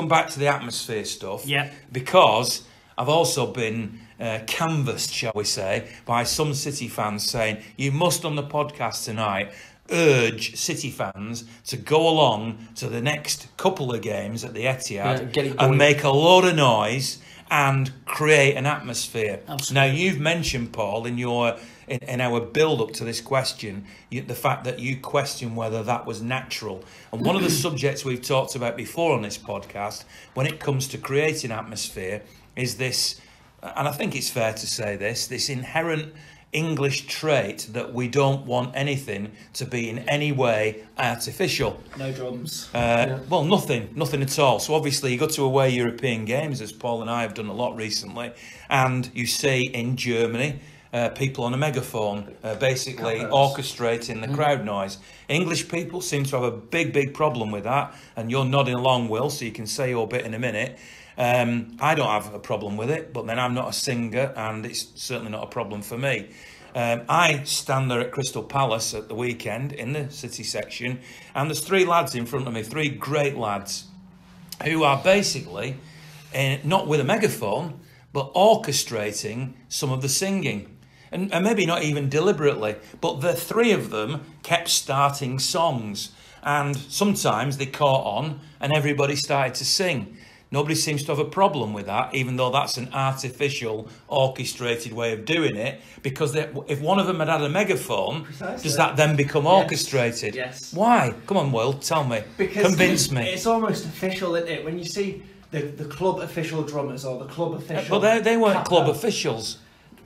back to the atmosphere stuff. Yeah. Because I've also been canvassed, shall we say, by some City fans saying, you must on the podcast tonight urge City fans to go along to the next couple of games at the Etihad and make a load of noise and create an atmosphere. Absolutely. Now, you've mentioned, Paul, in our build-up to this question, the fact that you question whether that was natural. And one of the subjects we've talked about before on this podcast, when it comes to creating atmosphere, is this, and I think it's fair to say this inherent English trait that we don't want anything to be in any way artificial. No drums. Well, nothing at all. So obviously you go to away European games, as Paul and I have done a lot recently, and you see in Germany people on a megaphone basically orchestrating the crowd noise. English people seem to have a big problem with that, and you're nodding along, Will, so you can say your bit in a minute. I don't have a problem with it, but then I'm not a singer, and it's certainly not a problem for me. I stand there at Crystal Palace at the weekend in the City section, and there's 3 lads in front of me, 3 great lads, who are basically, not with a megaphone, but orchestrating some of the singing. And maybe not even deliberately, but the 3 of them kept starting songs, and sometimes they caught on and everybody started to sing. Nobody seems to have a problem with that, even though that's an artificial, orchestrated way of doing it, because if one of them had a megaphone, does that then become orchestrated? Yes. Why? Come on, Will, tell me. Because convince me. It's almost official, isn't it? When you see the club official drummers or the club official... Well, they weren't club officials.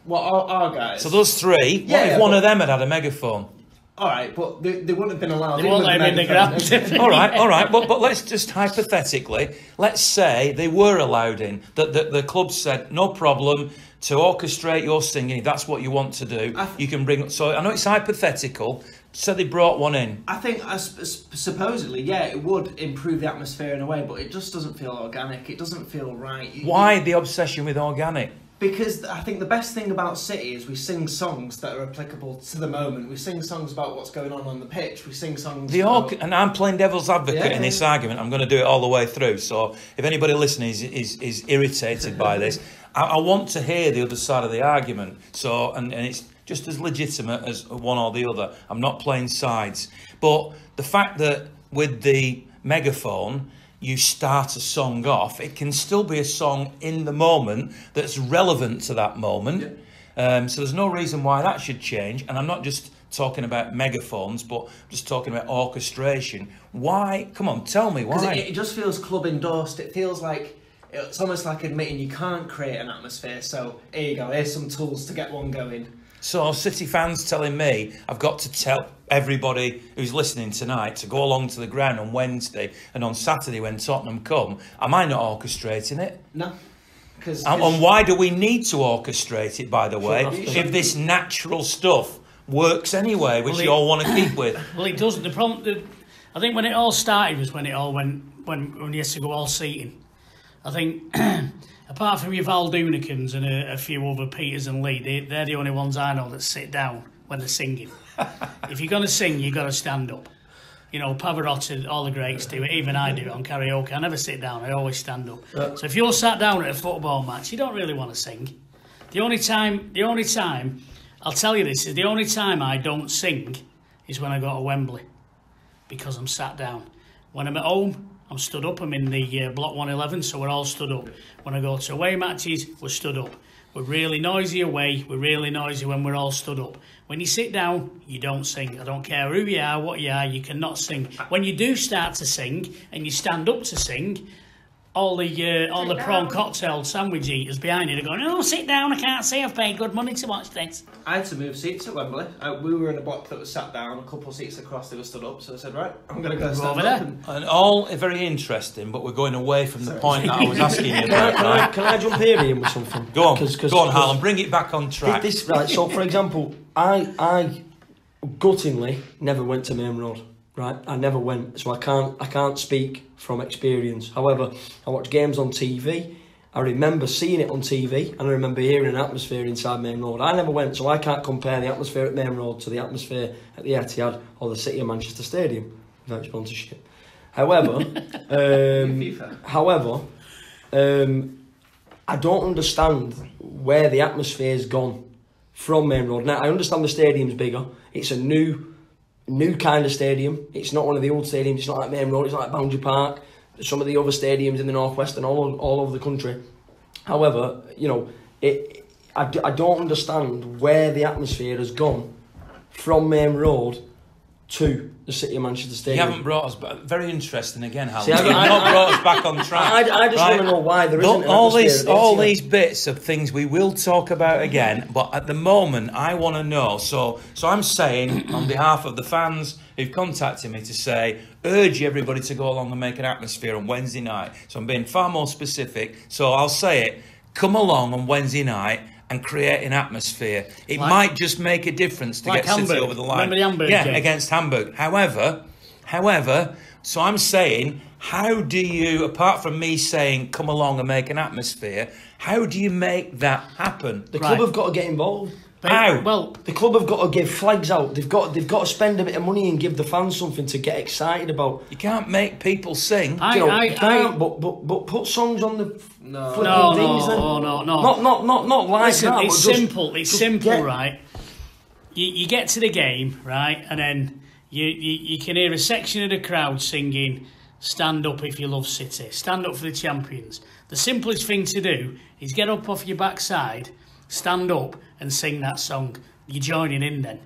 What, our guys? So those 3, what if one of them had a megaphone? All right, but they wouldn't have been allowed. They won't let him in the ground. all right. But let's just hypothetically, let's say they were allowed in. That the club said no problem to orchestrate your singing. If that's what you want to do, you can bring. So I know it's hypothetical. So they brought one in. I think supposedly, yeah, it would improve the atmosphere in a way, but it just doesn't feel organic. It doesn't feel right. Why the obsession with organic? Because I think the best thing about City is we sing songs that are applicable to the moment. We sing songs about what's going on the pitch. We sing songs... And I'm playing devil's advocate in this argument. I'm going to do it all the way through. So if anybody listening is irritated by this, I want to hear the other side of the argument. So and it's just as legitimate as one or the other. I'm not playing sides. But the fact that with the megaphone... you start a song off, it can still be a song in the moment that's relevant to that moment. Yeah. So there's no reason why that should change. And I'm not just talking about megaphones, but I'm just talking about orchestration. Why? Come on, tell me why. Because it just feels club endorsed. It feels like, it's almost like admitting you can't create an atmosphere. So here you go, here's some tools to get one going. So City fans telling me I've got to tell everybody who's listening tonight to go along to the ground on Wednesday and on Saturday when Tottenham come. Am I not orchestrating it? No. And why do we need to orchestrate it, by the way, if this natural stuff works anyway, which you all want to keep with? Well, it doesn't. The problem, I think when it all started was when it all went, when you had to go all seating. I think... apart from your Valdunicans and a few other Peters and Lee, they're the only ones I know that sit down when they're singing. If you're going to sing, you've got to stand up. You know, Pavarotti, all the greats do it. Even I do it on karaoke. I never sit down. I always stand up. So if you're sat down at a football match, you don't really want to sing. The only time, I'll tell you this, is the only time I don't sing is when I go to Wembley, because I'm sat down. When I'm at home, I'm stood up. I'm in the Block 111, so we're all stood up. When I go to away matches, we're stood up. We're really noisy away. We're really noisy when we're all stood up. When you sit down, you don't sing. I don't care who you are, what you are, you cannot sing. When you do start to sing and you stand up to sing, all the prawn cocktail sandwich eaters behind you are going, oh, sit down, I can't see, I've paid good money to watch this. I had to move seats at Wembley. We were in a block that was sat down, a couple of seats across, they were stood up, so I said, right, I'm going to go stand over up. there. And all very interesting, but we're going away from the point that I was asking you about. Can I jump here, Ian, with something? Go on, go on, Harlan, bring it back on track. Right, so for example, I guttingly never went to Main Road. Right, I never went, so I can't speak from experience. However, I watch games on TV. I remember seeing it on TV, and I remember hearing an atmosphere inside Main Road. I never went, so I can't compare the atmosphere at Main Road to the atmosphere at the Etihad or the City of Manchester Stadium without sponsorship. However, FIFA. however, I don't understand where the atmosphere's gone from Main Road. Now, I understand the stadium's bigger. It's a new kind of stadium. It's not one of the old stadiums. It's not like Main Road. It's not like Boundary Park. Some of the other stadiums in the northwest and all over the country. However, you know, I don't understand where the atmosphere has gone from Main Road to the City of Manchester Stadium. You haven't brought us back. Very interesting again, Hal. See, You've not brought us back on track. I just want to know why there isn't an all atmosphere. all these bits of things we will talk about again, but at the moment I want to know. So I'm saying on behalf of the fans who've contacted me to say, urge everybody to go along and make an atmosphere on Wednesday night. So I'm being far more specific. So I'll say it. Come along on Wednesday night and create an atmosphere. It might just make a difference to get City over the line. Remember the Hamburg game? Against Hamburg. However, so I'm saying, how do you, apart from me saying come along and make an atmosphere, how do you make that happen? The club have got to get involved. How? Well, The club have got to give flags out. They've got to spend a bit of money and give the fans something to get excited about. You can't make people sing. You can't, but put songs on the flipping things. No. Not like Listen, that. it's but simple. It's simple, right? You get to the game, right, and then you can hear a section of the crowd singing, "Stand up if you love City. Stand up for the champions." The simplest thing to do is get up off your backside, stand up, and sing that song. You're joining in then.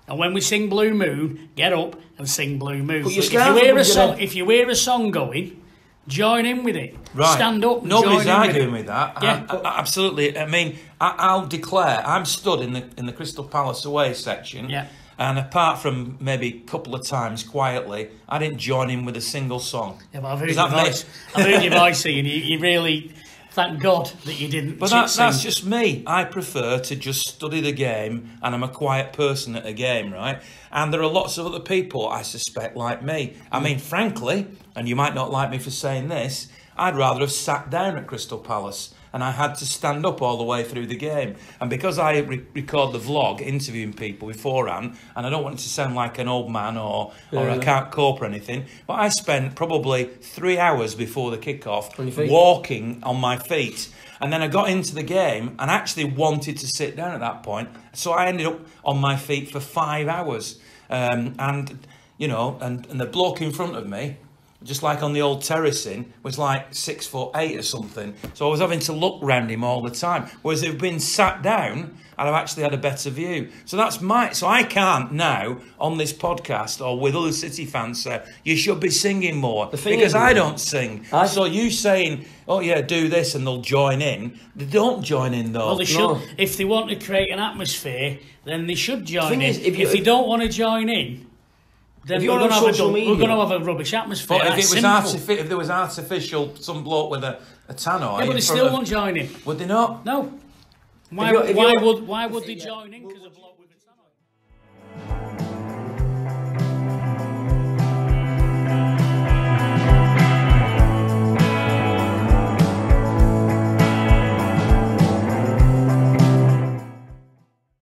And when we sing Blue Moon, get up and sing Blue Moon. But If you hear a song going, join in with it. Right. Stand up. Nobody's join in arguing with that. Yeah. Absolutely. I mean, I'll declare I'm stood in the Crystal Palace away section. Yeah. And apart from maybe a couple of times quietly, I didn't join in with a single song. Yeah, but I've heard Does your that make- voice. I've heard your voice, and you really thank God that you didn't. But that's just me. I prefer to just study the game, and I'm a quiet person at a game, right? And there are lots of other people, I suspect, like me. I mean, frankly, and you might not like me for saying this, I'd rather have sat down at Crystal Palace, and I had to stand up all the way through the game. And because I record the vlog, interviewing people beforehand, and I don't want it to sound like an old man or I can't cope or anything, but I spent probably 3 hours before the kickoff walking on my feet. And then I got into the game and actually wanted to sit down at that point. So I ended up on my feet for 5 hours. And the bloke in front of me, just like on the old terracing, was like 6'8" or something. So I was having to look round him all the time. Whereas if I'd been sat down, I'd have actually had a better view. So so I can't now on this podcast or with other City fans say you should be singing more because I don't sing. So you saying, oh yeah, do this and they'll join in. They don't join in though. Well, they should. If they want to create an atmosphere, then they should join in. If they don't want to join in, then we're going to have a rubbish atmosphere. But if there was artificial, some bloke with a tannoy... Yeah, but they still won't join in. Would they not? No. Why would they join in? Because a bloke...